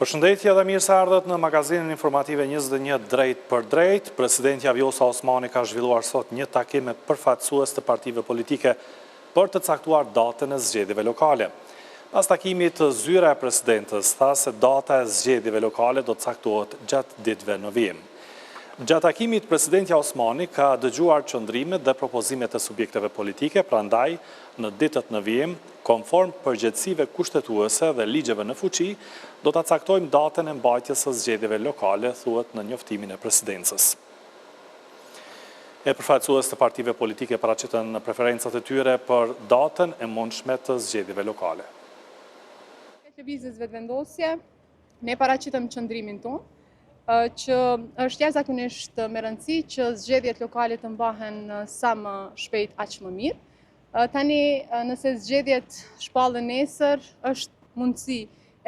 Përshëndetje dhe mirë se ardhët në magazinën informative 21 drejt për drejt. Presidentja Vjosa Osmani ka zhvilluar sot një takim me përfaqësues të partive politike për të caktuar datën e zgjedhjeve lokale. Pas takimit, zyra e presidentës tha se data e zgjedhjeve lokale do të caktohet gjatë ditëve në vijim. Gjatë takimit, presidentja Osmani ka dëgjuar qëndrimet dhe propozimet e subjekteve politike, prandaj në ditët në vijim, konform përgjegjësive kushtetuese dhe ligjeve në fuqi, do ta caktojmë datën e mbajtjes së zgjedhjeve lokale, thuhet në njoftimin e presidencës. E përfaqësues të partive politike paraqiten preferencat e tyre për datën e mundshme të zgjedhjeve lokale. Lëvizjes vetëvendosje, ne paraqitëm qëndrimin tonë, që është jashtëzakonisht me rëndësi që zgjedhjet lokale të mbahen sa më shpejt aq më mirë. Tani nëse zgjedhjet shpallën nesër, është mundësi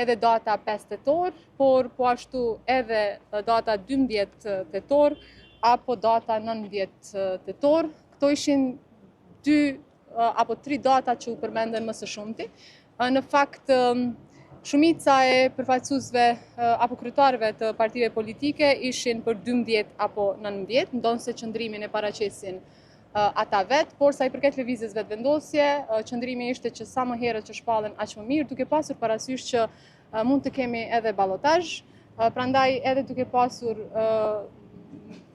edhe data 5 tetor, por po ashtu edhe data 12 tetor apo data 19 tetor. Këto ishin 2 apo 3 data që u përmenden më së shumti. Në fakt, shumica e përfaqësuesve apo kryetarëve të partive politike ishin për 12 apo 19, ndonse qëndrimin e paraqesin ata vetë, por sa i përket lëvizjes vetëvendosje, qëndrimi ishte që sa më herët që shpallen aq më mirë, duke pasur parasysh që mund të kemi edhe ballotazh, prandaj edhe duke pasur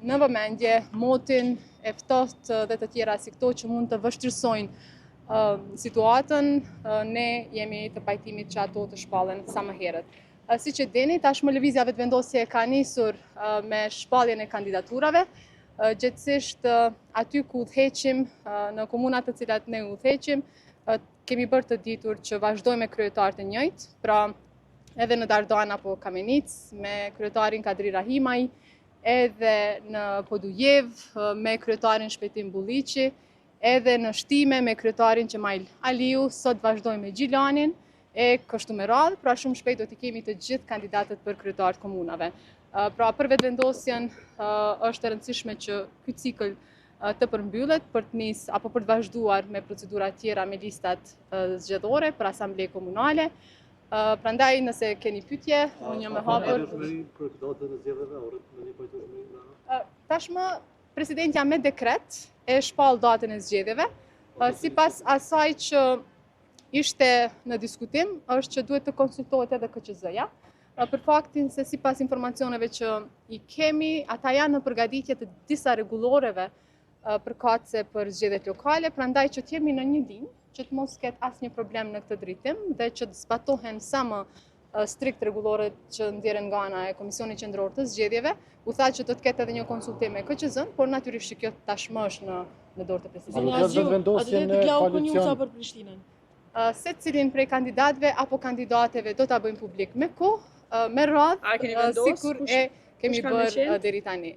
në vëmendje motin e ftohtë dhe të tjera si këto që mund të vështirësojnë situatën, ne jemi të pajtimit që ato të shpallen sa më herët. Siç e dini, tashmë lëvizja vetëvendosje ka nisur me shpalljen e kandidaturave, gjithsesht aty ku udhëheqim në komunat të cilat ne udhëheqim, kemi bërë të ditur që vazhdojmë me kryetar të njëjtë, pra edhe në Dardan apo Kamenic me kryetarin Kadri Rahimaj, edhe në Podujev me kryetarin Shpejtim Bulliqi, edhe në Shtime me kryetarin Qemail Aliu, sot vazhdojmë me Gjilanin e kështu me radhë, pra shumë shpejt do t'i kemi të gjithë kandidatët për kryetarët komunave. Pra për vetëvendosjen është e rëndësishme që ky cikël të përmbyllet për të nisë apo për të vazhduar me procedura tjera me listat zgjedhore për asamble komunale. Prandaj nëse keni pyetje, unë jam e hapur. Tashmë presidentja me dekret e shpall datën e zgjedhjeve, sipas asaj që ishte në diskutim, është që duhet të konsultohet edhe KQZ-ja, për faktin se sipas informacioneve që i kemi, ata janë në përgatitje të disa rregulloreve përkatëse për zgjedhjet lokale, prandaj që të jemi në një linjë, që të mos ketë asnjë problem në këtë drejtim dhe që të zbatohen sa më strikt rregulloret që ndjeren nga ana e Komisionit Qendror të Zgjedhjeve. U tha që do të ketë edhe një konsultim me KQZ-n, por natyrisht që kjo tashmë është në dorë të presidentit. Secilin prej kandidatëve apo kandidateve do ta bëjmë publik me kohë, me radhë, sikur e kemi bërë deri tani.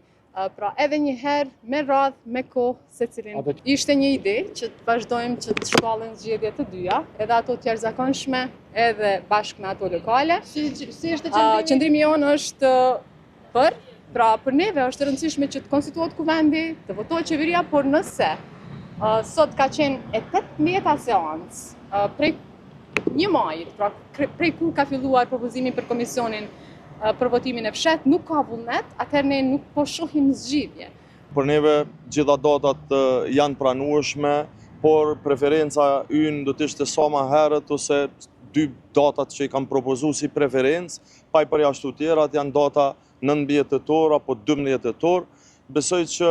Pra edhe një herë me radhë, me kohë, secilin. Ishte një ide që të vazhdojmë që të shpallen zgjedhjet të dyja, edhe ato të jashtëzakonshme, edhe bashkë me ato lokale. Qëndrimi jonë është për neve është rëndësishme që të konstituohet kuvendi, të votohet qeveria, por nëse sot ka qenë e 18-a seancë prej një majit, pra prej kur ka filluar propozimi për komisionin për votimin e fshet, nuk ka vullnet, atëherë ne nuk po shohim zgjidhje. Për neve gjitha datat janë pranueshme, por preferenca ynë do të ishte sa më herët ose 2 datat që i kam propozuar si preferencë, pa i përjashtu tjerat janë data 19 tetor apo 12 tetor. Besoj që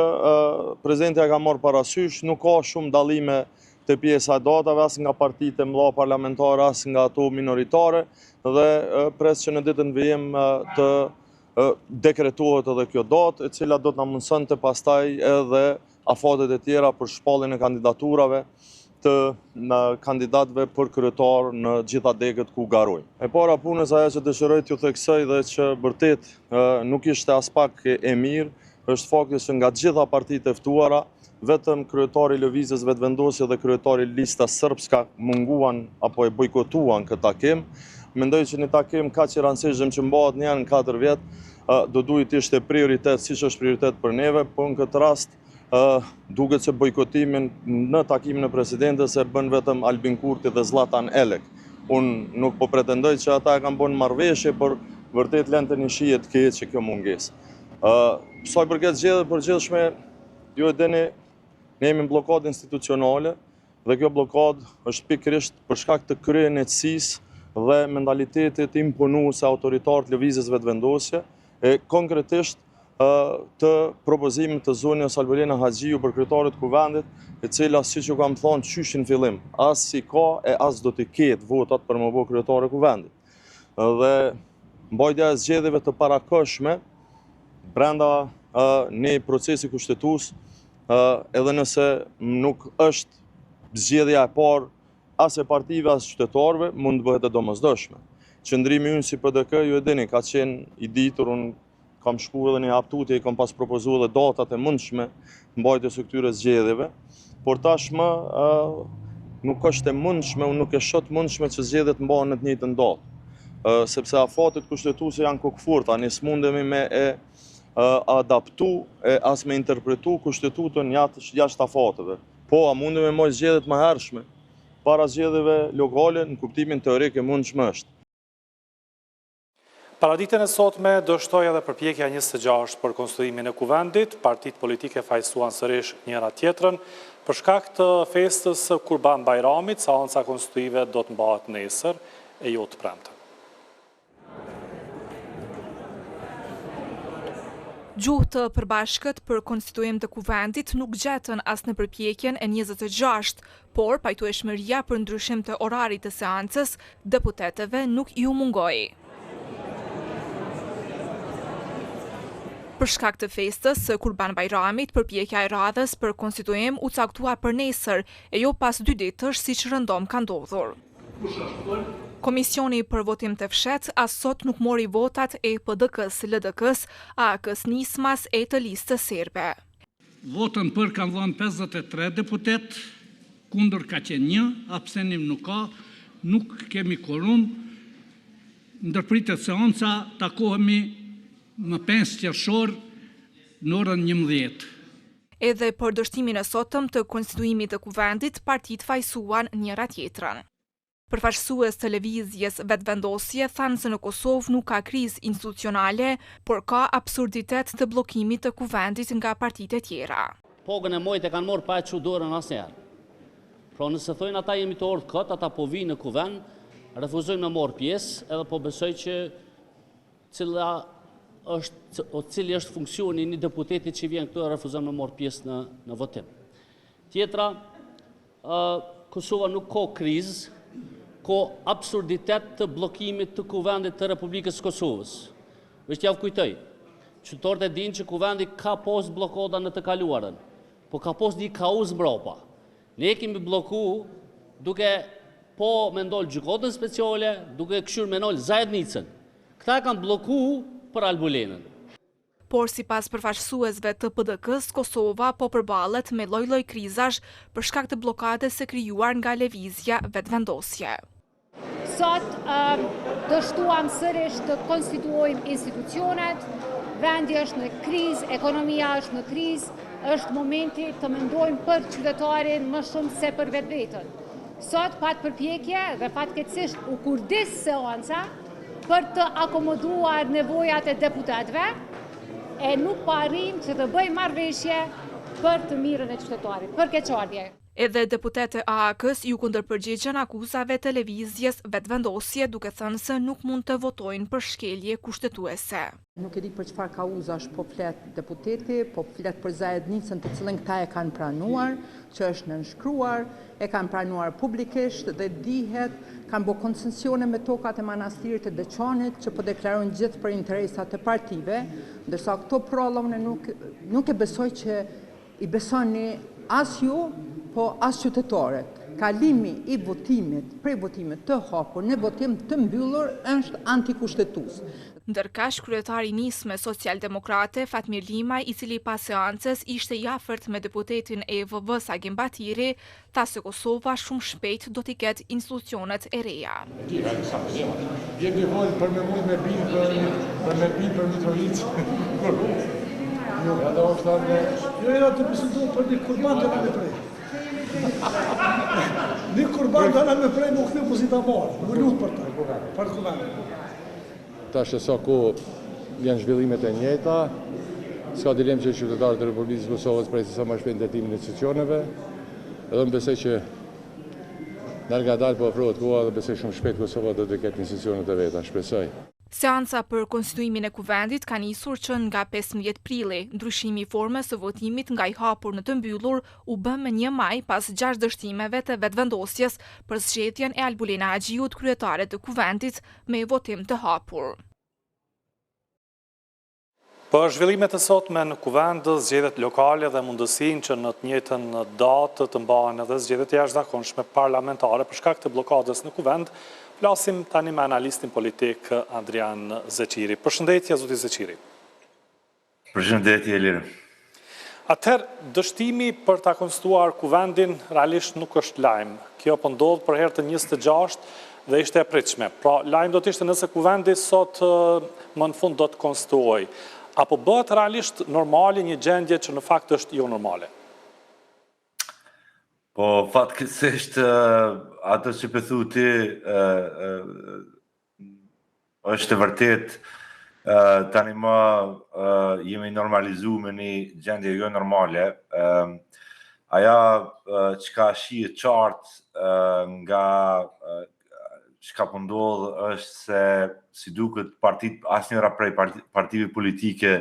presidentja ka marrë parasysh, nuk ka shumë dallime të pjesa datave, as nga partitë e mëdha parlamentare, as nga ato minoritare, dhe pres që në ditën vijim të dekretohet edhe kjo datë, e cila do të na mundsonte pastaj edhe afatet e tjera për shpalljen e kandidaturave të kandidatëve për kryetar në gjitha degët ku garojnë. E para punës ajo që dëshiroj t'ju theksoj dhe që vërtet nuk ishte as pak e mirë, është fakti që nga gjitha partitë e ftuara, vetëm kryetari i lëvizjes vetëvendosje dhe kryetari i listës serbska munguan apo e bojkotuan këtë takim. Mendoj që një takim kaq i rëndësishëm që mbahet në janë 4 vjet, do duhet të ishte prioritet, siç është prioritet për neve, por në këtë rast duket se bojkotimin në takimin e presidentes e bën vetëm Albin Kurti dhe Zlatan Elek. Unë nuk po pretendoj që ata e kanë bën marrëveshje, por vërtet lënë të një shije të keq që kjo mungesë. Sa i përket zgjedhjeve përgjithshme, ju e dini, ne jemi në blokadë institucionale dhe kjo blokadë është pikërisht për shkak të kryenetësisë dhe mentalitetit imponues autoritar të lëvizjes vetëvendosje, e konkretisht të propozimit të zonjës Alberina Haxhiu për kryetarin e kuvendit, e cila, siç ju kam thonë qysh në fillim, as si ka e as do të ketë votat për më bë kryetar e kuvendit. Dhe mbajtja e zgjedhjeve të parakohshme brenda një procesi kushtetues, edhe nëse nuk është zgjedhja e parë as e partive as qytetarëve, mund të bëhet e domosdoshme. Qëndrimi ynë si PDK, ju e dini, ka qenë i ditur, unë kam shku edhe një haptutje, i kam pas propozu edhe datat e mundshme mbajtjes së këtyre zgjedhjeve, por tashmë nuk është e mundshme, unë nuk e shoh të mundshme që zgjedhjet mbahen në të njëjtën datë. Sepse afatet kushtetuese janë kokëfurta, ne s'mundemi me e adaptu e as me interpretu kushtetutën jashtë afateve. Po, a mundemi me zgjedhjet më hershme, para zgjedhjeve lokale, në kuptimin teorik e mundshme është. Paraditën e sotme dështoi edhe përpjekja 26 për konstituimin e kuvendit, partitë politike fajsuan sërish njëra tjetrën, për shkak të festës së Kurban Bajramit, seanca konstituive do të mbahet nesër e jo të premten. Gjuhë të përbashkët për konstituim të kuvendit nuk gjetën as në përpjekjen e 26, por pajtueshmëria për ndryshim të orarit të seancës deputetëve nuk iu mungoi. Për shkak të festës së Kurban Bajramit, përpjekja e radhës për konstituim u caktua për nesër, e jo pas 2 ditësh siç rëndom ka ndodhur. Komisioni për votim të fshet as sot nuk mori votat e PDK-s, LDK-s, AK-s, Nismas e të listës serbe. Votën për kanë dhënë 53 deputet, kundër ka qenë 1, abstenim nuk ka, nuk kemi korum, ndërpritet seanca, takohemi më 5 qershor në orën 11. Edhe për dështimin e sotëm të konstituimit të kuvendit, partitë fajsuan njëra tjetrën. Përfaqësues të lëvizjes Vetëvendosje thanë se në Kosovë nuk ka krizë institucionale, por ka absurditet të bllokimit të kuvendit nga partitë e tjera. Pogën e mojt e kanë morë pa e çudorën asnjëherë. Pra nëse thojnë ata jemi të ordhë këtë, ata po vinë në kuvend, refuzojnë me marrë pjesë, edhe po besoj që cili është funksioni një deputetit që vjen këtu e refuzon me marrë pjesë në votim. Tjetra, Kosova nuk ka krizë, ka absurditet të bllokimit të kuvendit të Republikës Kosovës. Veç t'javë kujtoj, qytetarët e dinë që kuvendi ka pas blokada në të kaluarën, po ka pas një kauz mbrapa. Ne kemi bloku duke po me ndollë gjykatën speciale, duke këshur me ndollë zajednicën. Këta kanë bloku për Albulenën. Por sipas përfaqësuesve të PDK-s, Kosova po përballet me lloj-lloj krizash për shkak të bllokadës së krijuar nga lëvizja Vetëvendosje. Sot dështuam sërish të konstituojmë institucionet, vendi është në krizë, ekonomia është në krizë, është momenti të mendojmë për qytetarin më shumë se për vetveten. Sot pat përpjekje dhe fatkeqësisht u kurdis seanca për të akomoduar nevojat e deputetëve, e nuk parim që të bëjmë marrëveshje për të mirën e qytetarit, për keqardhje. Edhe deputetë AK-s ju kundërpërgjigjen akuzave të lëvizjes Vetëvendosje, duke thënë se nuk mund të votojnë për shkelje kushtetuese. Nuk e di për çfarë kauzash po flet deputeti, po flet për zajednicën të cilën këta e kanë pranuar, që është nënshkruar, e kanë pranuar publikisht dhe dihet, kanë bërë koncesione me tokat e manastirit të Deçanit që po deklarojnë gjithë për interesat e partive, ndërsa këto prolla unë nuk e besoj që i besoni as ju, po as qytetarët. Kalimi i votimit, prej votimit të hapur në votim të mbyllur është antikushtetues. Ndërkaq kryetari i Nisme Socialdemokrate Fatmir Limaj, i cili pas seancës ishte i afërt me deputetin e EVV-s Agim Batiri, tha se Kosova shumë shpejt do t'i ketë institucionet e reja. Je nevojë për me mujt me bind për Mitrovicë. Jo, edhe është jo të prezentuar për një kurban të në prej. Një kurban të në prej më këthe pozita marë, më lutë për ta, për kuvendit. tash sa kohë janë zhvillimet e njëjta. S'ka dilemë që qytetarët e Republikës Kosovës presin sa më shpejt ndërtimin e institucioneve. Edhe më besoj që ngadalë po ofrohet koha dhe besoj shumë shpejt Kosova do të ketë institucionet e veta, shpresoj. Seanca për konstituimin e kuvendit ka nisur që nga 15 prilli, ndryshimi i formës së votimit nga i hapur në të mbyllur u bë më 1 maj pas 6 dështimeve të vetëvendosjes për zgjedhjen e Albulina Agjiut, kryetare të kuvendit, me votim të hapur. Për zhvillimet e sotme në kuvend, zgjedhjet lokale dhe mundësinë që në të njëjtën datë të mbahen edhe zgjedhjet jashtëzakonshme parlamentare për shkak të blokadës në kuvend, flasim tani me analistin politik Adrian Zeqiri. Përshëndetje, zoti Zeqiri. Përshëndetje, Elirë. Atëherë, dështimi për ta konstituar kuvendin realisht nuk është lajm. Kjo po ndodh për herë të 26 dhe ishte e pritshme. Pra, lajm do të ishte nëse kuvendi sot më në fund do të konstituojë. Apo bëhet realisht normale një gjendje që në fakt është jo normale? Po, fatkeqësisht atë që pëthu ti është e vërtet, tani më jemi normalizu me një gjendje jo normale. Aja që ka shije qartë nga që ka pëndodhë është se si duket asnjëra prej partive politike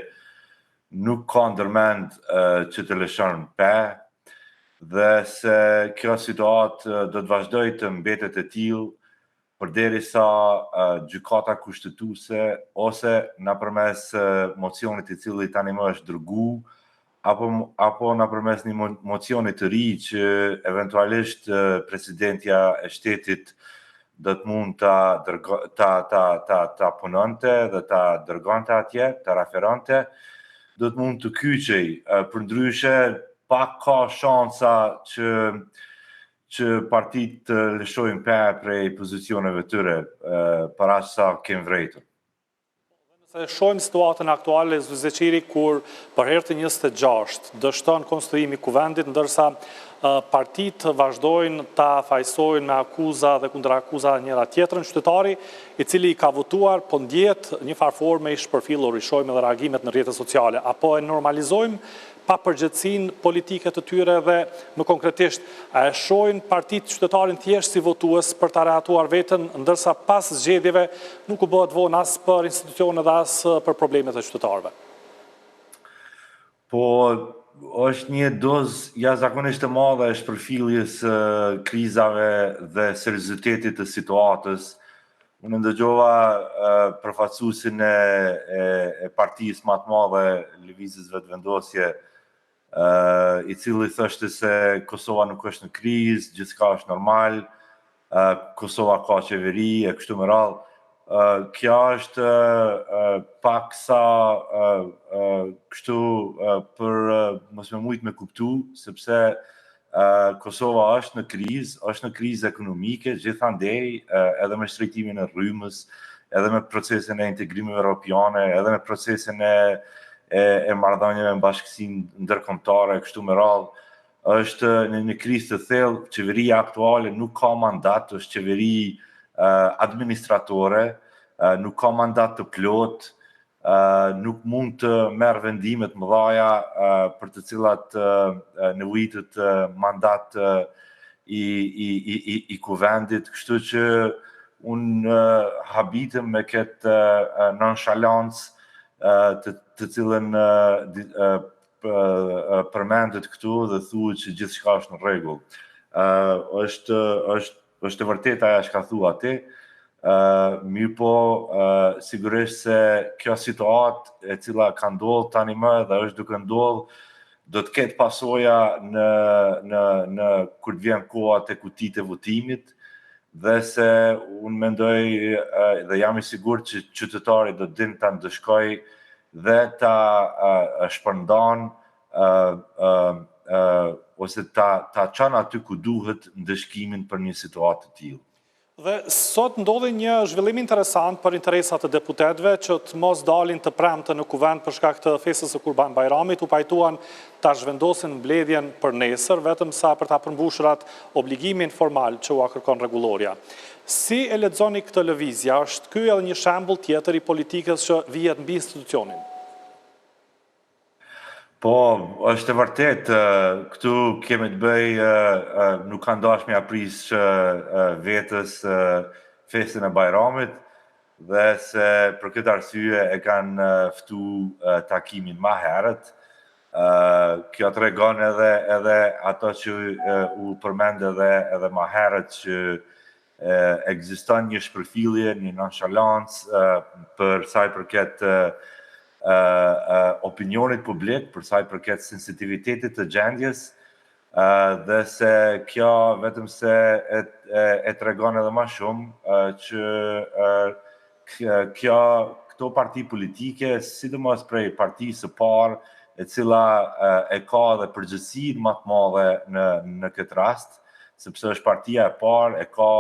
nuk ka ndërmend që të lëshon pe, dhe se kjo situatë do të vazhdoj të mbetet e tillë përderisa gjykata kushtetuese ose nëpërmes mocionit i cili tani më është dërgu, apo nëpërmes një mocionit të ri që eventualisht presidentja e shtetit do të mund ta punonte dhe ta dërgonte atje, ta referonte, do të mund të kyçej. Përndryshe, pak ka shansa që partitë të lëshojnë pe prej pozicioneve tyre, para sa kemë vrejtur. Nëse shohim situatën aktuale, zoti Zeqiri, kur për herë të 26 dështon konstituimi kuvendit, ndërsa partitë vazhdojnë ta fajsojnë me akuza dhe kundër akuza njëra tjetrën, qytetari i cili ka votuar, po ndjet një farë forme i shpërfillur, i shohim edhe reagimet në rrjetet sociale, apo e normalizojmë pa përgjithësinë politike të tyre dhe më konkretisht a e shohin partitë qytetarin thjesht si votues për ta reatuar veten, ndërsa pas zgjedhjeve nuk u bëhet vonë as për institucionet dhe as për problemet e qytetarëve. Po është një dozë jashtëzakonisht e madhe e shpërfilljes krizave dhe seriozitetit të situatës. Unë ndëgjova përfaqësuesin e partisë më të madhe Lëvizjes Vetëvendosje, i cili thoshte se Kosova nuk është në krizë, gjithçka është normal, Kosova ka qeveri e kështu me radhë. Kjo është paksa kështu për mos më shumë me kuptu, sepse Kosova është në krizë ekonomike, gjithandej edhe me shtrejtimin e rrymës, edhe me procesin e integrimeve europiane, edhe me procesin e marrëdhënieve në bashkësinë ndërkombëtare kështu me radhë, është në krizë të thellë. Qeveria aktuale nuk ka mandat, është qeveri administratore, nuk ka mandat të plot, nuk mund të merr vendime të mëdha për të cilat nevojitet mandat i kuvendit, kështu që unë habitem me këtë nonchalance të cilën përmendet këtu dhe thuhet që gjithçka është në rregull. Është e vërtetë ajo që ka thua ti, mirë po sigurisht se kjo situatë e cila ka ndodhur tani më dhe është duke ndodhur do të ketë pasoja në kur të vjen koha te kutitë e votimit, dhe se unë mendoj dhe jam i sigurt që qytetari do të dinë ta ndëshkojë dhe ta shpërndan ose ta çon aty ku duhet ndëshkimin për një situatë të tillë. Dhe sot ndodhi një zhvillim interesant për interesat e deputetëve që të mos dalin të premte në kuvend për shkak të festës së Kurban Bajramit, u pajtuan ta zhvendosin mbledhjen për nesër, vetëm sa për ta përmbushur atë obligimin formal që u kërkon rregulloria. Si e lexoni këtë lëvizje? Është ky edhe një shembull tjetër i politikës që vihet mbi institucionin? Po, është e vërtet, këtu kemi të bëj, nuk kanë dashme apris që vetës festën e Bajramit, dhe se për këtë arsye e kanë ftu takimin ma herët. Kjo të regon edhe ato që u përmend edhe ma herët që ekziston një shpërfillje, një nonchalance për sa i përket opinionit publik, për sa i përket sensitivitetit të gjendjes, dhe se kjo vetëm se e tregon edhe ma shumë që këto parti politike, sidomos prej partisë së parë, e cila e ka dhe përgjegjësinë më të madhe në këtë rast, sepse është partia e parë, e ka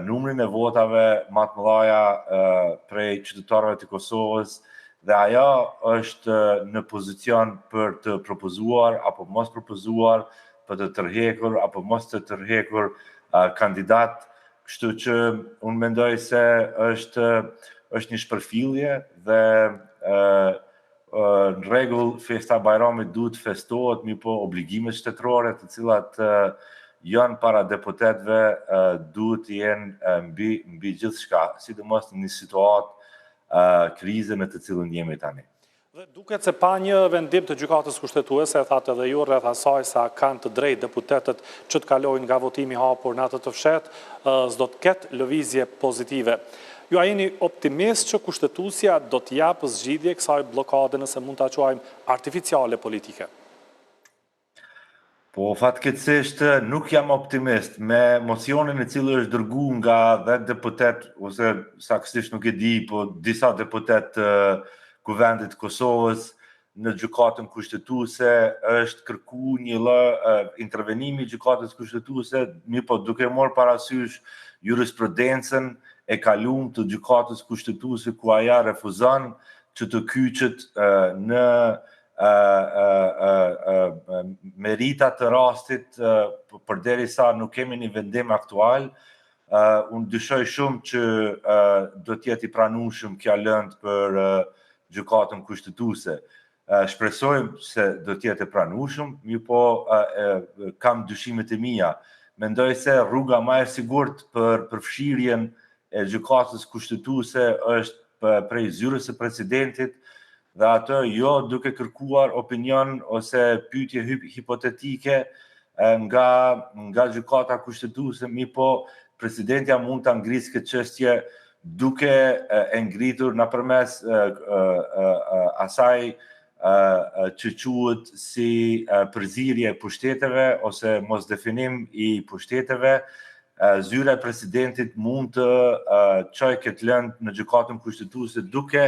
numrin e votave më të mëdha prej qytetarëve të Kosovës, dhe ajo është në pozicion për të propozuar apo mos propozuar, për të tërhekur apo mos të tërhekur kandidat. Kështu që unë mendoj se është një shpërfillje dhe në rregull festa e Bajramit duhet festohet, mirë po obligimet shtetërore të cilat janë para deputetëve duhet të jenë mbi gjithçka, sidomos në një situatë krize në të cilën jemi tani. Dhe duket se pa një vendim të gjykatës kushtetuese, e thatë edhe ju rreth asaj sa kanë të drejtë deputetët që të kalojnë nga votimi hapur në atë të fshehtë, s'do të ketë lëvizje pozitive. Ju a jeni optimist që kushtetuesja do të japë zgjidhje kësaj bllokade, nëse mund ta quajmë artificiale politike? Po, fatkeqësisht nuk jam optimist me mocionin i cili është dërguar nga 10 deputet, ose saktësisht nuk e di, po disa deputet Kuvendit të Kosovës në gjykatën kushtetuese është kërkuar një lloj intervenimi i gjykatës kushtetuese, mirë po duke marrë parasysh jurisprudencën e kaluar të gjykatës kushtetuese ku ajo refuzon që të kyçet në merita të rastit, përderisa nuk kemi një vendim aktual. Unë dyshoj shumë që do të jetë i pranueshëm kjo lëndë për gjykatën kushtetuese. Shpresojmë se do të jetë i pranueshëm, mirë po kam dyshimet e mia. Mendoj se rruga më e sigurt për përfshirjen e gjykatës kushtetuese është prej zyrës së presidentit, dhe atë jo duke kërkuar opinion ose pyetje hipotetike nga gjykata kushtetuese, mirë po presidentja mund ta ngrisë këtë çështje duke e ngritur nëpërmes asaj që quhet si përzierje e pushteteve ose mosdefinim i pushteteve. Zyra e presidentit mund të çojë këtë lëndë në gjykatën kushtetuese duke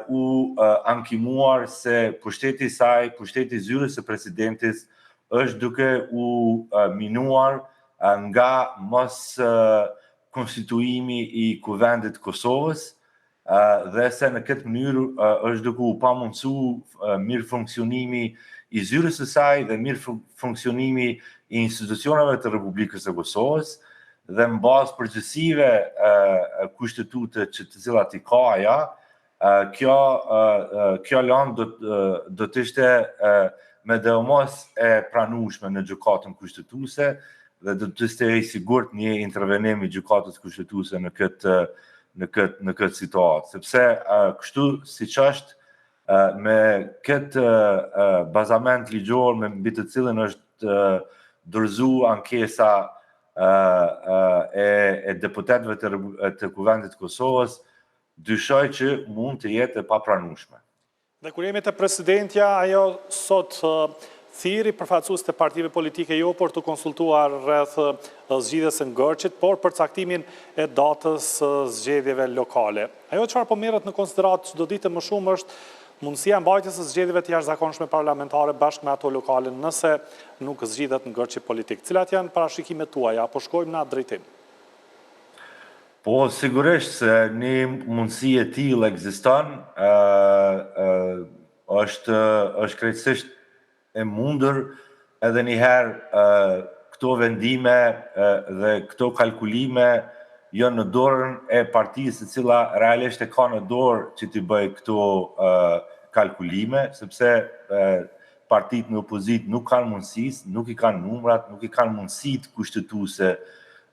u ankimuar se pushteti i saj, pushteti i zyrës së presidentit është duke u minuar nga mos konstituimi i Kuvendit të Kosovës, dhe se në këtë mënyrë është duke u pamundsuar mirë funksionimi i zyrës së saj dhe mirë funksionimi i institucioneve të Republikës së Kosovës, dhe në bazë përgjegjësive kushtetute të cilat i ka ajo, kjo lëndë do të ishte me dëmos e pranueshme në gjykatën kushtetuese dhe do të ishte i sigurt një intervenim i gjykatës kushtetuese në këtë situatë, sepse kështu siç është me këtë bazament ligjor mbi të cilën është dorëzuar ankesa e deputetëve të Kuvendit të Kosovës, dyshoj që mund të jetë e papranueshme. Dhe kur jemi te presidentja, ajo sot thiri përfaqësues të partive politike jo për të konsultuar rreth zgjidhjes së ngërçit, por për caktimin e datës zgjedhjeve lokale. Ajo çfarë po merret në konsideratë çdo ditë më shumë është mundësia e mbajtjes së zgjedhjeve të jashtëzakonshme parlamentare bashkë me ato lokale nëse nuk zgjidhet ngërçi politik. Cilat janë parashikimet tuaja, apo shkojmë në atë drejtim? Po, sigurisht se një mundësi e tillë ekziston, është krejtësisht e mundur edhe njëherë këto vendime dhe këto kalkulime janë në dorën e partisë e cila realisht e ka në dorë që t'i bëj këto kalkulime, sepse partitë në opozit nuk kanë mundësis, nuk i kanë numrat, nuk i kanë mundësit kushtetuese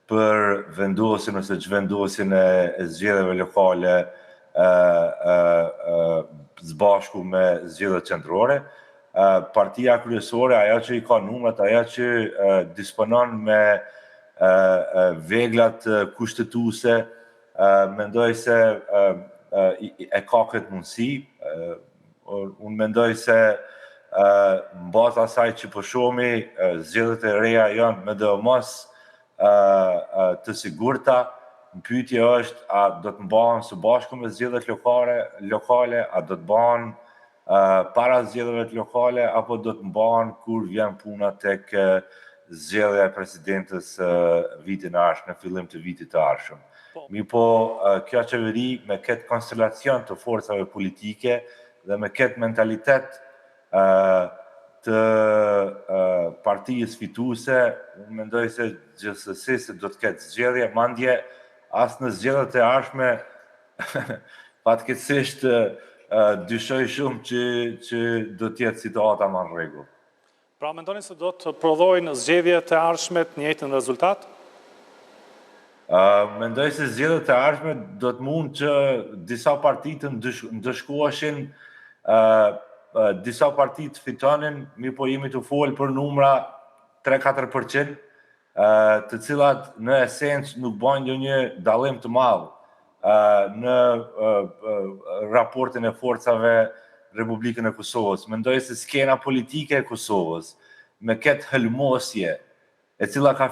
për vendosjen ose ç'vendosjen e zgjedhjeve lokale zbashku me zgjedhjet qendrore. Partia kryesore, ajo që i ka numrat, ajo që disponon me veglat kushtetuese, mendoj se e ka këtë mundësi. Unë mendoj se në bazë asaj që po shohmi, zgjedhjet e reja janë me domos të sigurta. Pyetja është, a do të mbahen së bashku me zgjedhjet lokale, a do të mbahen para zgjedhjeve lokale, apo do të mbahen kur vjen puna tek zgjedhja e presidentës vitin e ardhshëm, në fillim të vitit të ardhshëm. Mirëpo kjo qeveri me këtë konstelacion të forcave politike dhe me këtë mentalitet të partijës fituese, unë mendoj se gjithsesi se do të ketë zgjedhje, mandje as në zgjedhjet e ardhshme fatkeqësisht dyshoj shumë që do të jetë situata më në rregull. Pra mendoni se do të prodhojnë zgjedhjet e ardhshme të njëjtin rezultat? Mendoj se zgjedhjet e ardhshme do të mund që disa parti të ndëshkoheshin, disa parti të fitonin, mirë po jemi të folë për numra 3-4%, të cilat në esencë nuk bën ndonjë dallim të madh në raportin e forcave Republikën e Kosovës. Mendoj se skena politike e Kosovës, me këtë helmosje, e cila ka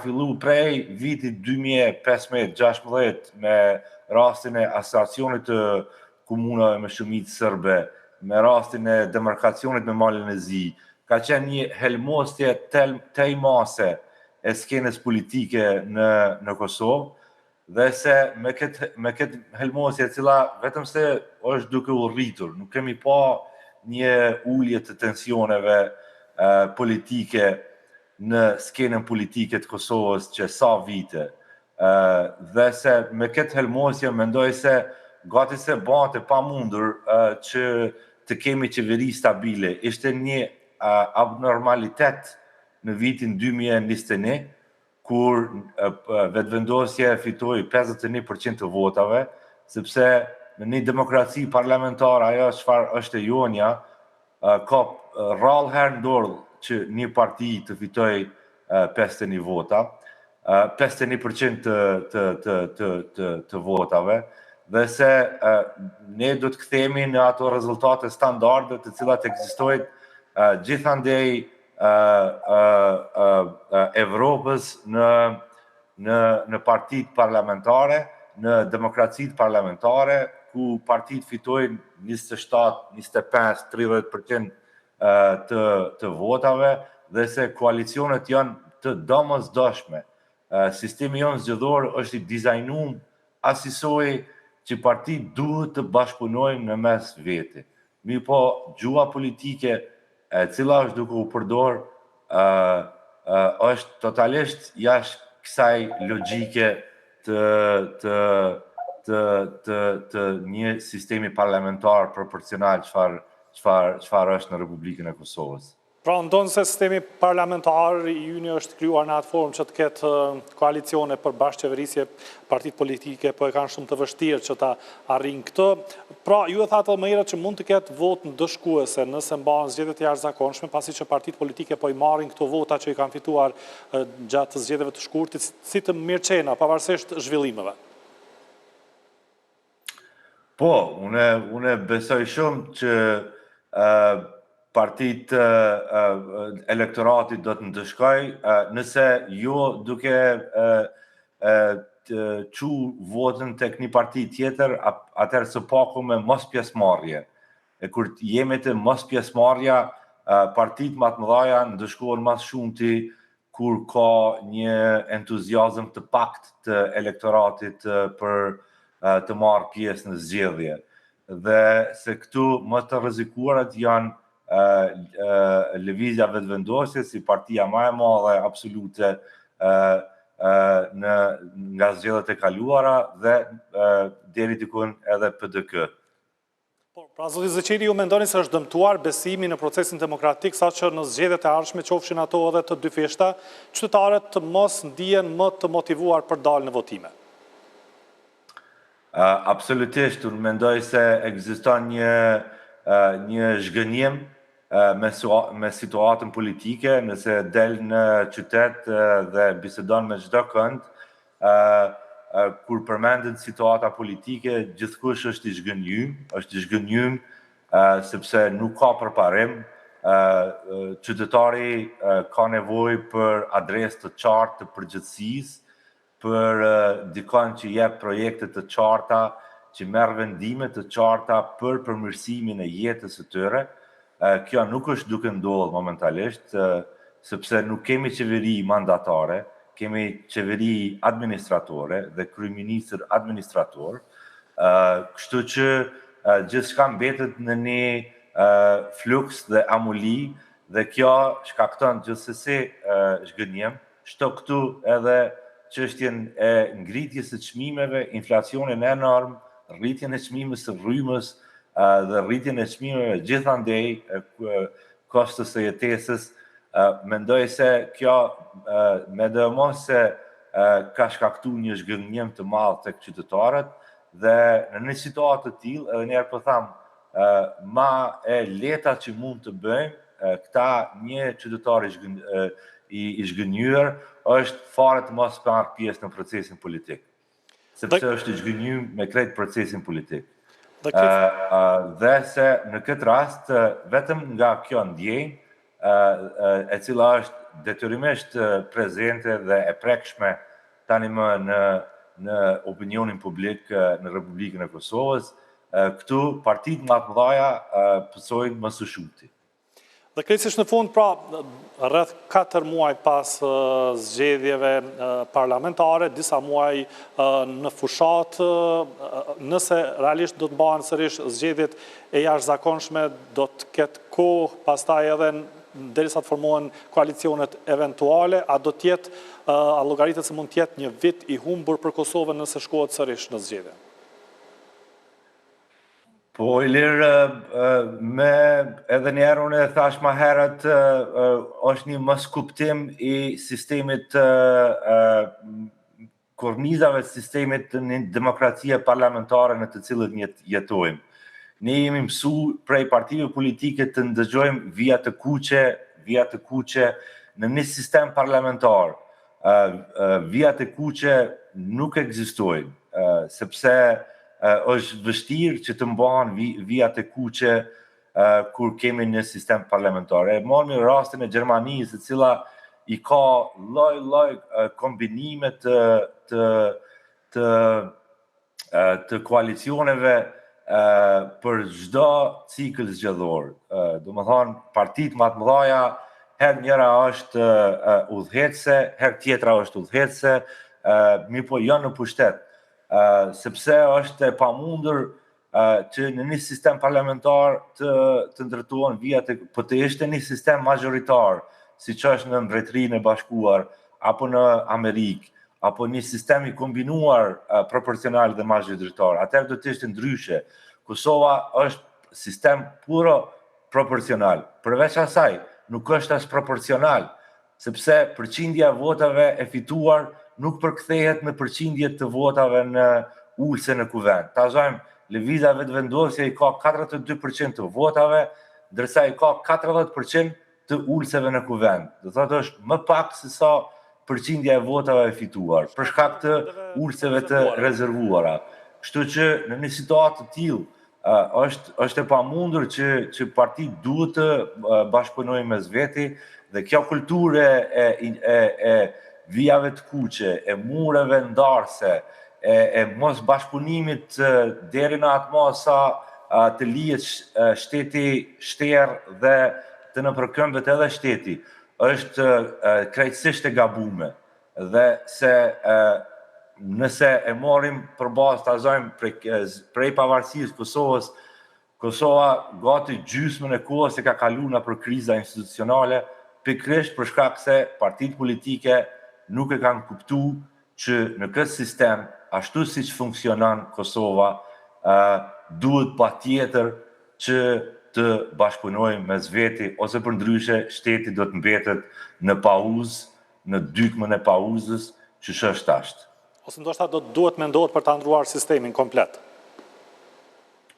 fillu prej vitit 2015-16 me rastin e asociacionit të komunave me shumicë serbe, me rastin e demarkacionit me Malin e Zi, ka qenë një helmosje tejmase e skenës politike në Kosovë, dhe se me këtë helmosje cila vetëm se është duke u rritur, nuk kemi pa një ulje të tensioneve politike në skenën politike të Kosovës që sa vite. Dhe se me këtë helmosje mendoj se gati se bante pa mundur që të kemi qeveri stabile. Ishte një abnormalitet në vitin 2021, kur vetëvendosja fitoi 51% të votave, sepse në një demokraci parlamentare, ajo çfarë është e jonja, ka rrallë herë ndodh që një parti të fitoj 51 vota, 51% të votave, dhe se ne do të kthehemi në ato rezultate standarde të cilat ekzistojnë gjithandej Evropës në partitë parlamentare, në demokracitë parlamentare, ku partitë fitojnë 27, 25, 30% të votave, dhe se koalicionet janë të domosdoshme. Sistemi jonë zgjedhor është i dizajnuar asisoj që partitë duhet të bashkëpunojnë në mes vete. Mirë po, gjua politike e cila është duke u përdor është totalisht jashtë kësaj logjike të një sistemi parlamentar proporcional çfarë është në Republikën e Kosovës. Pra ndonë se sistemi parlamentar i juni është krijuar në atë formë që të ketë koalicione për bashkëqeverisje, partitë politike po e kanë shumë të vështirë që ta arrijnë këtë. Pra ju e thatë më herët që mund të ketë votë ndëshkuese nëse mbahen zgjedhjet e jashtëzakonshme, pasi që partitë politike po i marrin këto vota që i kanë fituar gjatë zgjedhjeve të shkurtit si të mirëqena, pavarësisht zhvillimeve. Po, unë besoj shumë që partitë elektoratit do të ndëshkoj, nëse jo duke çu votën tek një parti tjetër, atëherë së paku me mos pjesëmarrje. E kur jemi të mos pjesëmarrja, partitë më të mëdha ndëshkohen më shumti kur ka një entuziazëm të pakt të elektoratit për të marrë pjesë në zgjedhje. Dhe se këtu më të rrezikuarat janë Lëvizja Vetëvendosje si partia më e madhe absolute nga zgjedhjet e kaluara dhe deri diku edhe PDK. Pra, zoti Zeqiri, ju mendoni se është dëmtuar besimi në procesin demokratik, sa që në zgjedhjet e ardhshme qofshin ato edhe të dyfishta, qytetarët të mos ndihen më të motivuar për dalë në votime? Absolutisht, unë mendoj se ekziston një zhgënjim me situatën politike, nëse del në qytet dhe bisedon me çdo kënd, kur përmendet situata politike, gjithkush është i zhgënjym, sepse nuk ka përparim, qytetari ka nevojë për adresë të qartë të përgjithësisë, për dikon që jep projekte të qarta, që merr vendime të qarta për përmirësimin e jetës së tyre. Kjo nuk është duke ndodhur momentalisht, sepse nuk kemi qeveri mandatare, kemi qeveri administratore dhe kryeministër administrator, kështu që gjithçka mbetet në një fluks dhe amuli dhe kjo shkakton gjithsesi zhgënjim, shto këtu edhe çështjen e ngritjes së çmimeve, inflacionin enorm, rritjen e çmimeve së rrymës dhe rritjen e çmimeve gjithandej kostos së jetesës. Mendoj se kjo medemos se ka shkaktuar një zhgënjim të madh tek qytetarët dhe në një situatë të tillë, edhe një herë po them, ma e lehta që mund të bëjmë këta një qytetar i zhgënjur është fare të mos marrë pjesë në procesin politik, sepse është i zhgënjur me krejt procesin politik. Dhe se në këtë rast vetëm nga kjo ndjenjë e cila është detyrimisht prezente dhe e prekshme tani më në opinionin publik në Republikën e Kosovës, këtu partitë më të mëdha pësojnë më së shumti. Dhe krejtësisht në fund, pra, rreth 4 muaj pas zgjedhjeve parlamentare, disa muaj në fushat, nëse realisht do të bëhen sërish zgjedhjet e jashtëzakonshme, do të ketë kohë pastaj edhe derisa të formohen koalicionet eventuale, a do të jetë, a llogaritet se mund të jetë një vit i humbur për Kosovën nëse shkohet sërish në zgjedhje? Po, Ilir, edhe njerë unë e thash ma herët, është një moskuptim i sistemit, kornizave sistemit në demokracie parlamentare në të cilët jetojmë. Ne jemi mësu prej partive politike të ndëgjojmë via të kuqe në një sistem parlamentar. Via të kuqe nuk ekzistojnë, sepse është vështirë që të mbahen vijat e kuqe kur kemi një sistem parlamentar. Marrëm rastin e Gjermanisë, e cila i ka lloj kombinime të koalicioneve për çdo cikël zgjedhor. Domethënë, partitë më të mëdha, herë njëra është udhëheqëse, herë tjetra është udhëheqëse, mirëpo jo në pushtet. Sepse është e pamundur që në një sistem parlamentar të ndërtohen vijat, po të ishte një sistem majoritar, siç është në Mbretërinë e Bashkuar, apo në Amerikë, apo një sistem i kombinuar proporcional dhe majoritar, atëherë do të ishte ndryshe. Kosova është sistem puro proporcional. Përveç asaj, nuk është as proporcional, sepse përqindja e votave e fituar nuk përkthehet me përqindjet të votave në ulse në kuvend. Ta zojmë, Lëvizja Vetëvendosje i ka 42% të votave, ndërsa i ka 40% të ulseve në kuvend. Do thotë është më pak se sa përqindja e votave e fituar, për shkak të ulseve të rezervuara. Kështu që në një situatë të tillë është e pamundur që partitë duhet të bashkëpunojnë mes veti dhe kjo kulturë e vijave të kuqe, e mureve ndarse, e mos bashkëpunimit deri në atë mohë sa të lihet shteti shterë dhe të nëpërkëmbet edhe shteti, është krejtësisht e gabuar. Dhe se nëse e marrim për bazë ta zojmë prej pavarësisë Kosovës, Kosova gati gjysmën e kohës e ka kalu në për kriza institucionale, pikërisht për shkak se partitë politike nuk e kanë kuptu që në këtë sistem, ashtu si që funksionon Kosova, duhet patjetër që të bashkëpunojmë mes veti, ose për ndryshe shteti do të mbetet në pauzë, në dykmën e pauzës që është tashtë. Ose ndoshta duhet mendohet për ta ndruar sistemin komplet.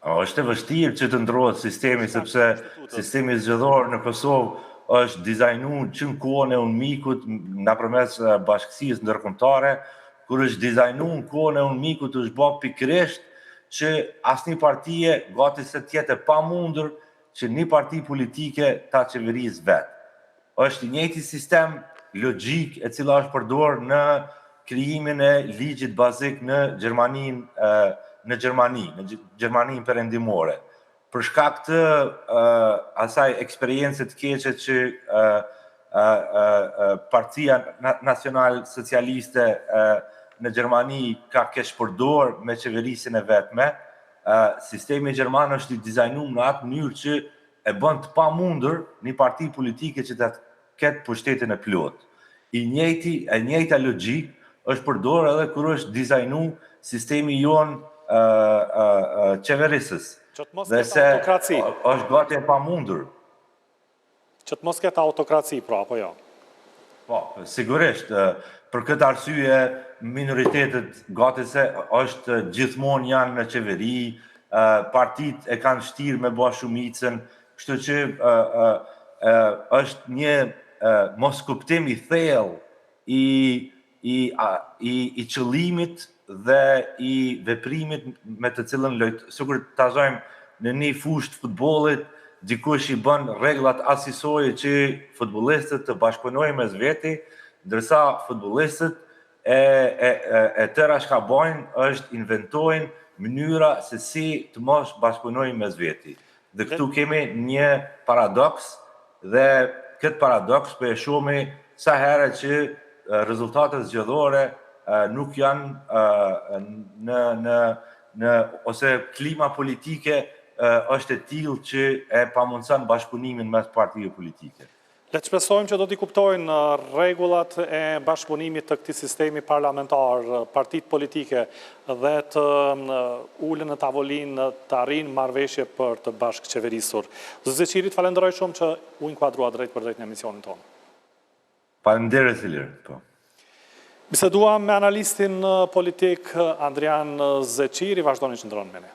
Është e vështirë që të ndrohet sistemi, sepse sistemi zgjedhor në Kosovë është dizajnuar që në kohën e UNMIK-ut nëpërmes bashkësisë ndërkombëtare, kur është dizajnuar në kohën e UNMIK-ut është bërë pikërisht që asnjë partie gati se të jetë e pamundur që një parti politike ta qeverisë vetë. Është i njëjti sistem logjik e cila është përdorur në krijimin e ligjit bazik në Gjermani perëndimore. Për shkak të asaj eksperiencë të keqe që Partia Nacional Socialiste në Gjermani ka kesh përdorur me qeverisjen e vetme, sistemi gjerman është i dizajnuar në atë mënyrë që e bën të pamundur një parti politike që të ketë pushtetin e plot. E njëjta logjik është përdorur edhe kur është dizajnuar sistemi jon qeverisës. Që të mos Dhe ketë se autokraci. është gati e pamundur. Që të mos ketë autokraci, pra, apo jo? Po, sigurisht, për këtë arsye minoritetet gati se është gjithmonë janë në qeveri, partit e kanë shtirë me bërë shumicën, kështu që është një mos kuptim i thellë i qëllimit dhe i veprimit me të cilën sikur ta zojmë në një fushë të futbollit, dikush i bën rregullat asnjësoje që futbollistët të bashkëpunojnë mes veti, ndërsa futbollistët e tëra çka bojnë është inventojnë mënyra se si të mos bashkëpunojnë mes veti. Dhe këtu kemi një paradoks dhe këtë paradoks po e shohim sa herë që rezultatet zgjedhore nuk janë ose klima politike është e tillë që e pamundson bashkëpunimin mes partive politike. Le të shpresojmë që do t'i kuptojnë rregullat e bashkëpunimit të këtij sistemi parlamentar, partitë politike dhe të ulen në tavolinë të arrijnë marrëveshje për të bashkëqeverisur. Zoti Zeqirit, falenderoj shumë që u inkuadrua drejt për drejt në emisionin tonë. Faleminderit Ilir. Po. Biseduam me analistin politik Andrian Zeqiri, vazhdoni që ndronë me ne.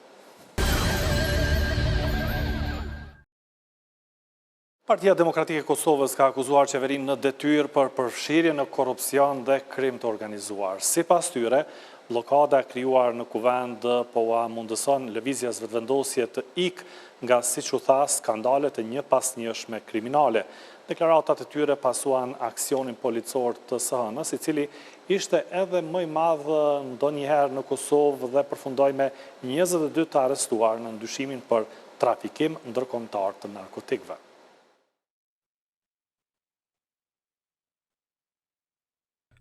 Partia Demokratike e Kosovës ka akuzuar qeverinë në detyrë për përfshirje në korrupsion dhe krim të organizuar. Sipas tyre, blokada krijuar në kuvend po ua mundëson lëvizjes vetëvendosje të ikë nga, siç u tha, skandalet e njëpasnjëshme kriminale. Deklaratat e tyre pasuan aksionin policor të SHN-s, i cili ishte edhe më i madh ndonjëherë në Kosovë dhe përfundoi me 22 të arrestuar në ndyshimin për trafikim ndërkombëtar të narkotikëve.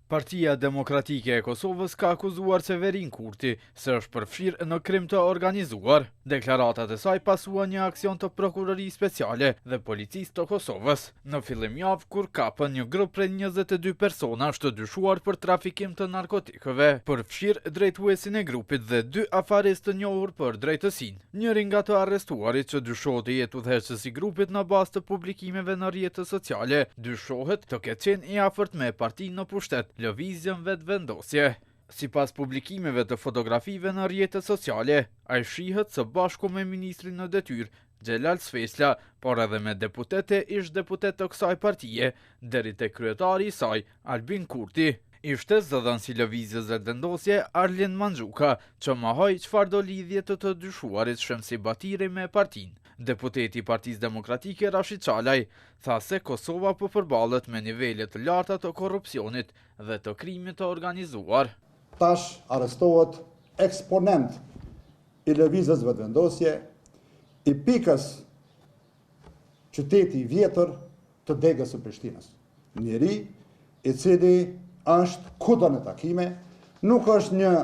Partia Demokratike e Kosovës ka akuzuar Severin Kurti se është përfshirë në krim të organizuar. Deklaratat e saj pasuan një aksion të prokurorisë speciale dhe policisë të Kosovës. Në fillim javë, kur kapën një grup prej 22 persona është dyshuar për trafikim të narkotikëve, përfshirë drejtuesin e grupit dhe 2 afaristë të njohur për drejtësinë. Njëri nga të arrestuarit që dyshohet të jetë udhëheqësi i grupit në bazë të publikimeve në rrjetet sociale, dyshohet të ketë qenë i afërt me partinë në pushtet, lëvizjen vetëvendosje. Sipas publikimeve të fotografive në rrjetet sociale, ai shihet së bashku me ministrin në detyrë, Xhelal Sfesla, por edhe me deputete ish deputet të kësaj partie, deri te kryetari i saj, Albin Kurti. Ishte zëdhën si lëvizjes vetëvendosje Arlin Manxhuka, që mohoi çfarë do lidhje të dyshuarit Shemsi Batiri me partinë. Deputeti i Partisë Demokratike Rashid Çalaj tha se Kosova po përballet me nivele të larta të korrupsionit dhe të krimit të organizuar. Tash arrestohet eksponent i lëvizjes vetëvendosje, i pikës qyteti i vjetër të degës së Prishtinës. Njeri i cili është kudo në takime, nuk është një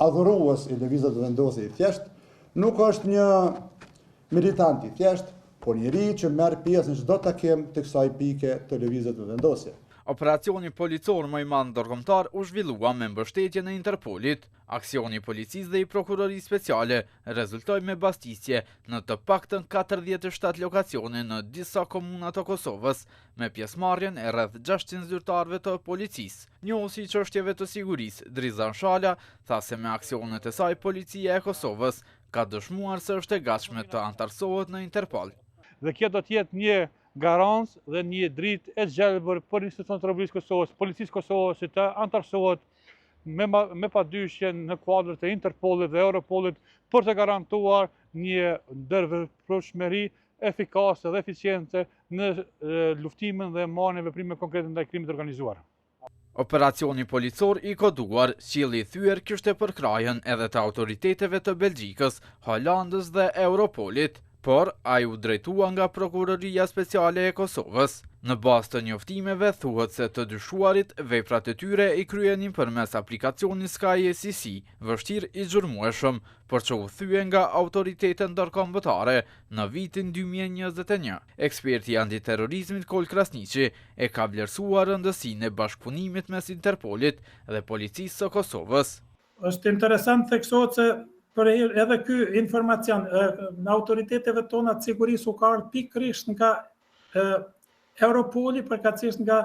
adhurues i lëvizjes vetëvendosje i thjesht, nuk është një militant i thjesht, por njeri që merr pjesë në çdo takim të kësaj pike të lëvizjes të vendosje. Operacioni policor më i madh ndërkombëtar u zhvillua me mbështetjen e Interpolit. Aksioni i policisë dhe i prokurorisë speciale rezultoi me bastisje në të paktën 47 lokacione në disa komuna të Kosovës, me pjesëmarrjen e rreth 600 zyrtarëve të policisë. Njohësi i çështjeve të sigurisë, Drizan Shala, tha se me aksionet e saj policia e Kosovës ka dëshmuar se është e gatshme të antarësohet në Interpol. Dhe kjo do të jetë një garancë dhe një dritë e zgjelbër për institucionet e Republikës Kosovës, policisë Kosovës që të antarësohet me padyshje në kuadrët e Interpolit dhe Europolit për të garantuar një ndërveprshmëri efikase dhe eficiente në luftimin dhe marrjen e veprime konkrete ndaj krimit të organizuar. Operacioni policor i koduar sjellli thyer kishte përkrahjen edhe të autoriteteve të Belgjikës, Holandës dhe Europolit, por ai u drejtua nga Prokuroria Speciale e Kosovës. Në bazë të njoftimeve thuhet se të dyshuarit veprat e tyre i kryenin përmes aplikacionit Sky SCC, vështirë i xhurmueshëm, por që u thye nga autoritetet ndërkombëtare në vitin 2021. Eksperti i antiterrorizmit Kol Krasniqi e ka vlerësuar rëndësinë e bashkëpunimit mes Interpolit dhe policisë së Kosovës. Është interesant theksohet se për edhe ky informacion në autoriteteve tona të sigurisë u ka ardhur pikërisht nga Europoli, përkatësisht nga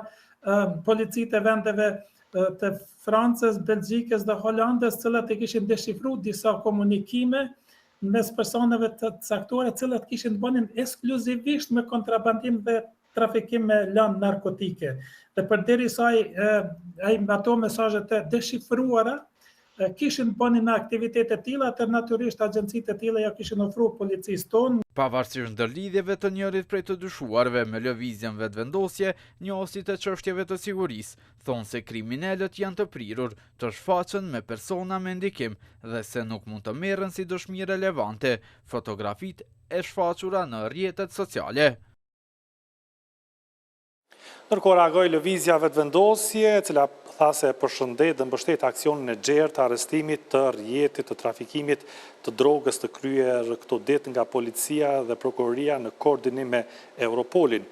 policitë e vendeve të Francës, Belgjikës dhe Holandës, cilat e kishin deshifruar disa komunikime mes personave të caktuara, të cilat kishin bënin ekskluzivisht me kontrabandim dhe trafikim me lëndë narkotike. Dhe përderisa ato mesazhet e deshifruara kishin bënin në aktivitete të tilla, atë natyrisht agjencitë të tilla ja kishin ofruar policisë tonë. Pavarësisht ndërlidhjeve të njërit prej të dyshuarve me lëvizjen vetvendosje, njohësit e çështjeve të sigurisë thonë se kriminalët janë të prirur të shfaqen me persona me ndikim dhe se nuk mund të merren si dëshmi relevante fotografitë e shfaqura në rrjetet sociale. Ndërkohë reagoi lëvizja vetvendosje, e cila tha se përshëndet dhe mbështet aksionin e gjerë të arrestimit të rrjetit të trafikimit të drogës të kryer këto ditë nga policia dhe prokuroria në koordinim me Europolin.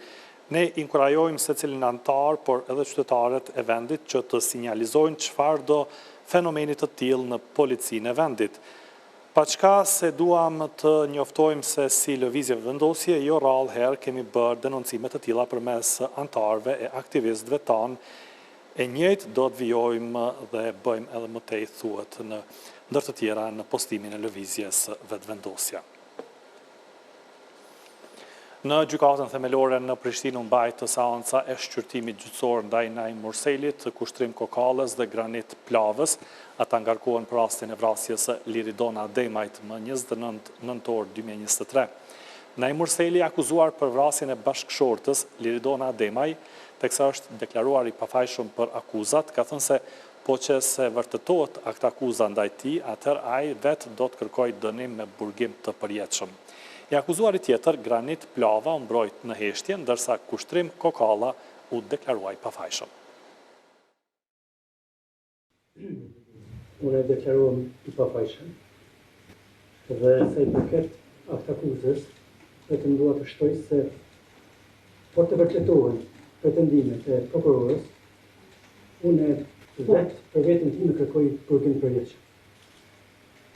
Ne inkurajojmë secilin antar, por edhe qytetarët e vendit që të sinjalizojnë çfarëdo fenomenit të tillë në policinë e vendit. Paçka se duam të njoftojmë se si lëvizje vendosje, jo rrallë herë kemi bërë denoncime të tilla përmes antarëve e aktivistëve tanë. E njëjtë do të vijojmë dhe bëjmë edhe më tej, thuhet në ndër të tjera në postimin e lëvizjes vetvendosja. Në gjykatën themelore në Prishtinë u mbajt seanca e shqyrtimit gjyqësor ndaj Naim Murselit, Kushtrim Kokallës dhe Granit Plavës. Ata ngarkohen për rastin e vrasjes Liridona Demajt më 29 nëntor 2023. Naim Murseli akuzuar për vrasjen e bashkëshortës Liridona Demaj, teksa është deklaruar i pafajshëm për akuzat, ka thënë se po që se vërtetohet akt akuza ndaj tij, atëherë ai vetë do të kërkojë dënim me burgim të përjetshëm. I akuzuari tjetër, Granit Plava, u mbrojt në heshtje, ndërsa Kushtrim Kokalla u deklaruar i pafajshëm. Unë e deklaruam i pafajshëm dhe sa i përket akt akuzës, vetëm dua të shtoj se por të vërtetohen pretendimet e prokurorës, unë vetë për vetën time kërkoj burgim të përjetshëm.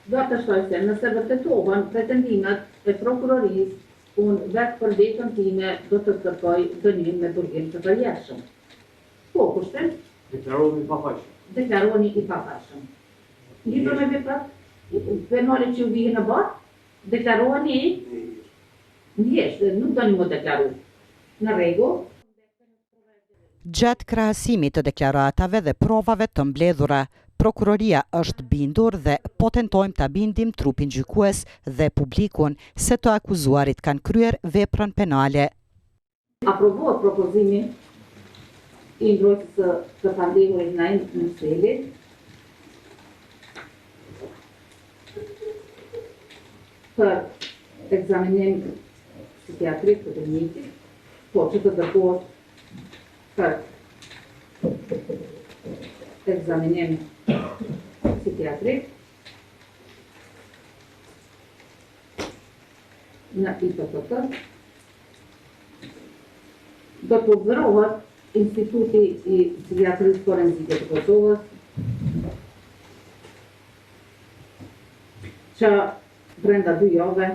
Do të shtoj se nëse vërtetohen pretendimet e prokurorisë, unë vetë për vetën time do të kërkoj dënim me burgim të përjetshëm. Po, Kushtrim? Deklarohemi i pafajshëm. Deklarohemi i pafajshëm. Lidhur me veprat penale që u vijnë në bat, deklaroheni ndjesht, nuk do një më deklaru. Në rregull. Gjatë krahasimit të deklaratave dhe provave të mbledhura, prokuroria është bindur dhe po tentojmë ta bindim trupin gjykues dhe publikun se të akuzuarit kanë kryer veprën penale. Aprovohet propozimi i mbrojtës së pandehurit Naim Murselit për ekzaminim psikiatrik të dënimit, po që të dërgohet për ekzaminim psikiatrik në IPPT, do të udhërohet Instituti i Psikiatrisë Forenzike të Kosovës, që brenda 2 javë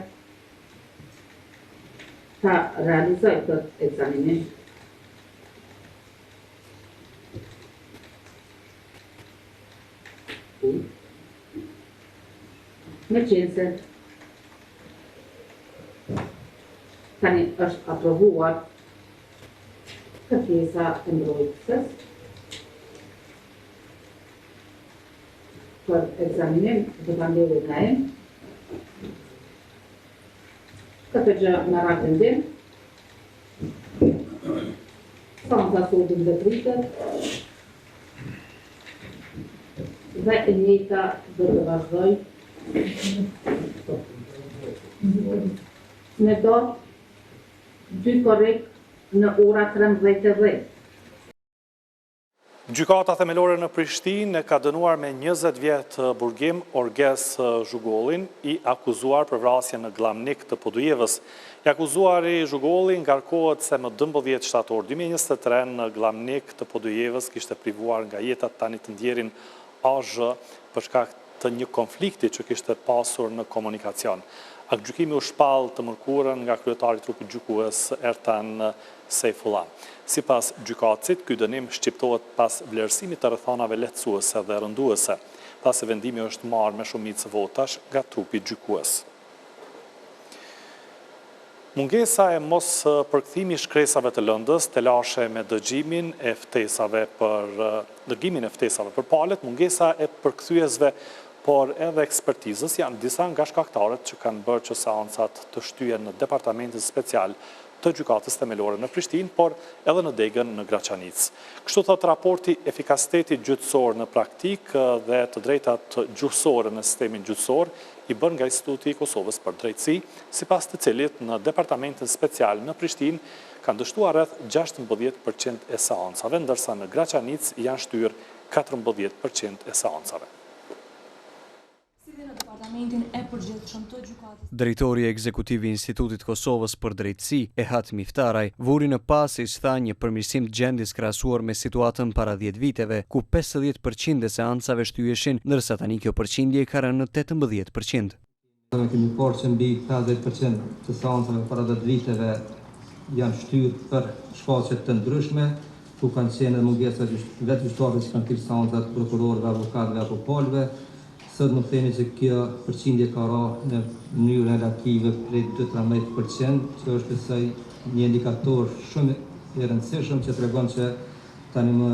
ta realizoj këtë ekzaminim. Me qenë se tani është aprovuar kërkesa e mbrojtëses për ekzaminim të pandemit në em. Këtë gjë në rakendim, sa në zasodin dhe pritet, dhe e njëta dhe të vazhdoj me do 2 korrekt në ora 13:10. Gjykata themelore në Prishtinë ka dënuar me 20 vjet burgim Orges Zhugollin, i akuzuar për vrasjen në Glamnik të Podujevës. I akuzuari Zhugolli ngarkohet se më 12 shtator 2023 në Glamnik të Podujevës kishte privuar nga jeta tani të ndjerin AZH për shkak të një konflikti që kishte pasur në komunikacion. Aktgjykimi u shpall të mërkurën nga kryetari i trupit gjykues Ertan Sejfullah. Sipas gjykatësit, ky dënim shqiptohet pas vlerësimit të rrethonave lehtësuese dhe rënduese, pasi vendimi është marrë me shumicë votash nga trupi gjykues. Mungesa e mos përkthimi shkresave të lëndës, telashe me dëgjimin e ftesave për palet, mungesa e përkthyesve, por edhe ekspertizës janë disa nga shkaktarët që kanë bërë që seancat të shtyhen në departamentin special të gjykatës themelore në Prishtinë, por edhe në degën në Graçanic. Kështu thot raporti efikasiteti gjyqësor në praktik dhe të drejtat gjyqësore në sistemin gjyqësor i bën nga Instituti i Kosovës për Drejtësi, sipas të cilit në departamentin special në Prishtinë kanë dështuar rreth 16% e seancave, ndërsa në Graçanic janë shtyr 14% e seancave. Drejtori ekzekutiv i Institutit Kosovës për Drejtësi, Ehat Miftaraj, vuri në pas i tha një përmirësim të gjendjes krahasuar me situatën para 10 viteve, ku 50% e seancave shtyheshin, ndërsa tani kjo përqindje ka rënë në 18%. Ne kemi parë që mbi 50% të seancave para 10 viteve janë shtyrë për shkaqe të ndryshme, ku kanë qenë mungesa vetë gjyqtarëve që kanë thirrë seancat, prokurorëve, avokatëve apo palëve. Sot më themi që kjo përqindje ka ra në mënyrë relative prej 12-13%, që është besoj një indikator shumë i rëndësishëm që tregon që tani më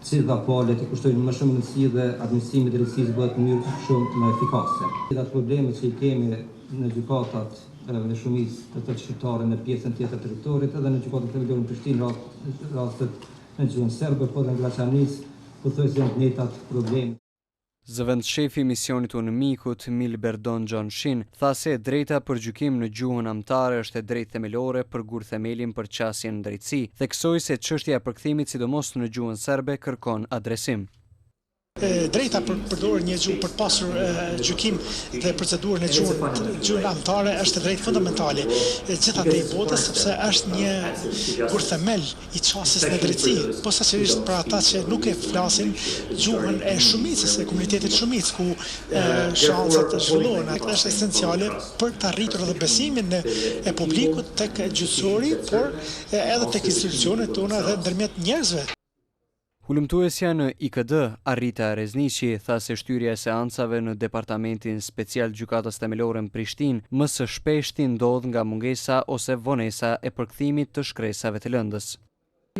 cilëta palet i kushtojnë më shumë rëndësi dhe administrimi i drejtësisë bëhet në mënyrë shumë më efikase. Gjithë probleme që i kemi në gjykatat me shumicë të shqiptare në pjesën tjetër të territorit, edhe në gjykatën themelore në Prishtinë, rastet në gjuhën serbe, por në Graçanic pothuajse janë të njëjtat probleme. Zëvendëshefi i misionit UNMIK-ut, Milberdon Gjanshin, tha se drejta për gjykim në gjuhën amtare është e drejtë themelore për gur themelin për qasjen në drejtësi, theksoi se çështja e përkthimit sidomos në gjuhën serbe kërkon adresim. Drejta për përdorur një gjuhë për pasur gjykim dhe procedurën e gjuhën amtare është drejtë fundamentale gjithandej botës, sepse është një gur themel i çësjes në drejtësi, posaçërisht për ata që nuk e flasin gjuhën e shumicës, e komunitetit shumicë, ku shanset zhvillohen. Atë është esenciale për të arritur edhe besimin e publikut tek gjyqësori, por edhe tek institucionet tona dhe ndërmjet njerëzve. Hulumtuesja në IKD, Arita Rezniqi, tha se shtyrja e seancave në departamentin special gjykatës themelore në Prishtinë më së shpeshti ndodh nga mungesa ose vonesa e përkthimit të shkresave të lëndës.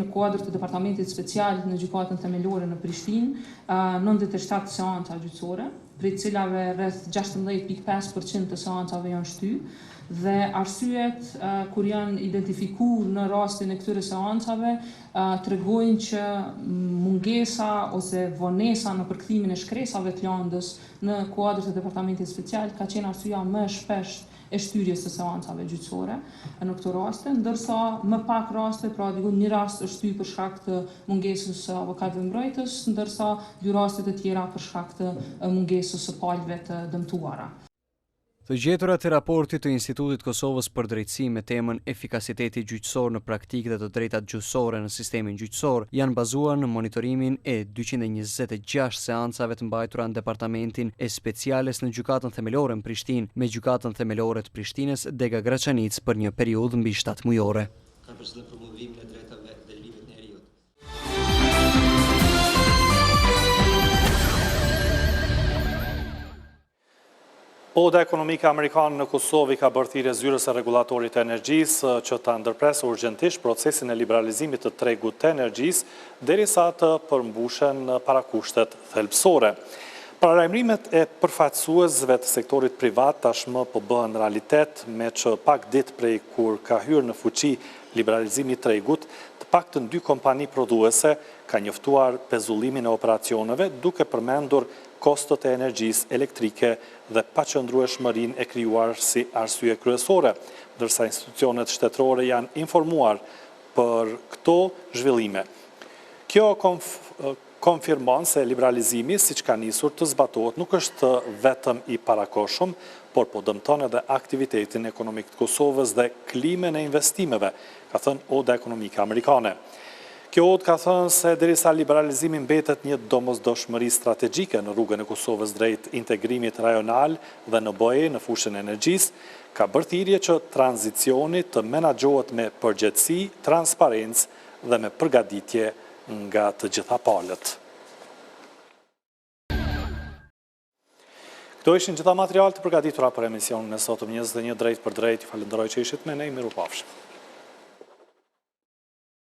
Në kuadër të departamentit special në gjykatën themelore në Prishtinë, 97 seanca gjyqësore, prej cilave rreth 16.5% të seancave janë shtyr, dhe arsyet kur janë identifikuar në rastin e këtyre seancave tregojnë që mungesa ose vonesa në përkthimin e shkresave të lëndës në kuadër të departamentit special ka qenë arsyeja më e shpeshtë e shtyrjes së seancave gjyqësore në këto raste, ndërsa më pak raste, pra diku një rast është shtyr për shkak të mungesës së avokatëve mbrojtës, ndërsa 2 raste të tjera për shkak të mungesës së palëve të dëmtuara. Të gjeturat e raportit të Institutit Kosovës për Drejtësi me temën efikasiteti gjyqësor në praktikë dhe të drejtat gjyqësore në sistemin gjyqësor janë bazuar në monitorimin e 226 seancave të mbajtura në departamentin e speciales në gjykatën themelore në Prishtinë me gjykatën themelore të Prishtinës Dega Graçanic për një periudhë mbi 7 mujore. Ka përshëndetur promovimin e drejtave dhe livet e njerëzit. Oda ekonomike amerikane në Kosovë ka bërë thirrje zyrës së rregullatorit të energjisë që ta ndërpresë urgjentisht procesin e liberalizimit të tregut të energjisë derisa të përmbushen parakushtet thelbësore. Paralajmërimet e përfaqësuesve të sektorit privat tashmë po bëhen realitet me që pak ditë prej kur ka hyrë në fuqi liberalizimi i tregut, të paktën 2 kompani prodhuese kanë njoftuar pezullimin e operacioneve duke përmendur kostot e energjisë elektrike dhe paqëndrueshmërinë e krijuar si arsye kryesore, ndërsa institucionet shtetërore janë informuar për këto zhvillime. Kjo konfirmon se liberalizimi, siç ka nisur të zbatohet, nuk është vetëm i parakohshëm, por po dëmton edhe aktivitetin ekonomik të Kosovës dhe klimën e investimeve, ka thënë Oda ekonomike amerikane. Kjo odë ka thënë se derisa liberalizimi mbetet një domosdoshmëri strategjike në rrugën e Kosovës drejt integrimit rajonal dhe në BE në fushën e energjisë, ka bërë thirrje që tranzicioni të menaxhohet me përgjegjësi, transparencë dhe me përgatitje nga të gjitha palët. Këto ishin gjitha materialet të përgatitura për emisionin e sotëm 21 drejt për drejt. Ju falenderoj që ishit me ne, miru pafshim.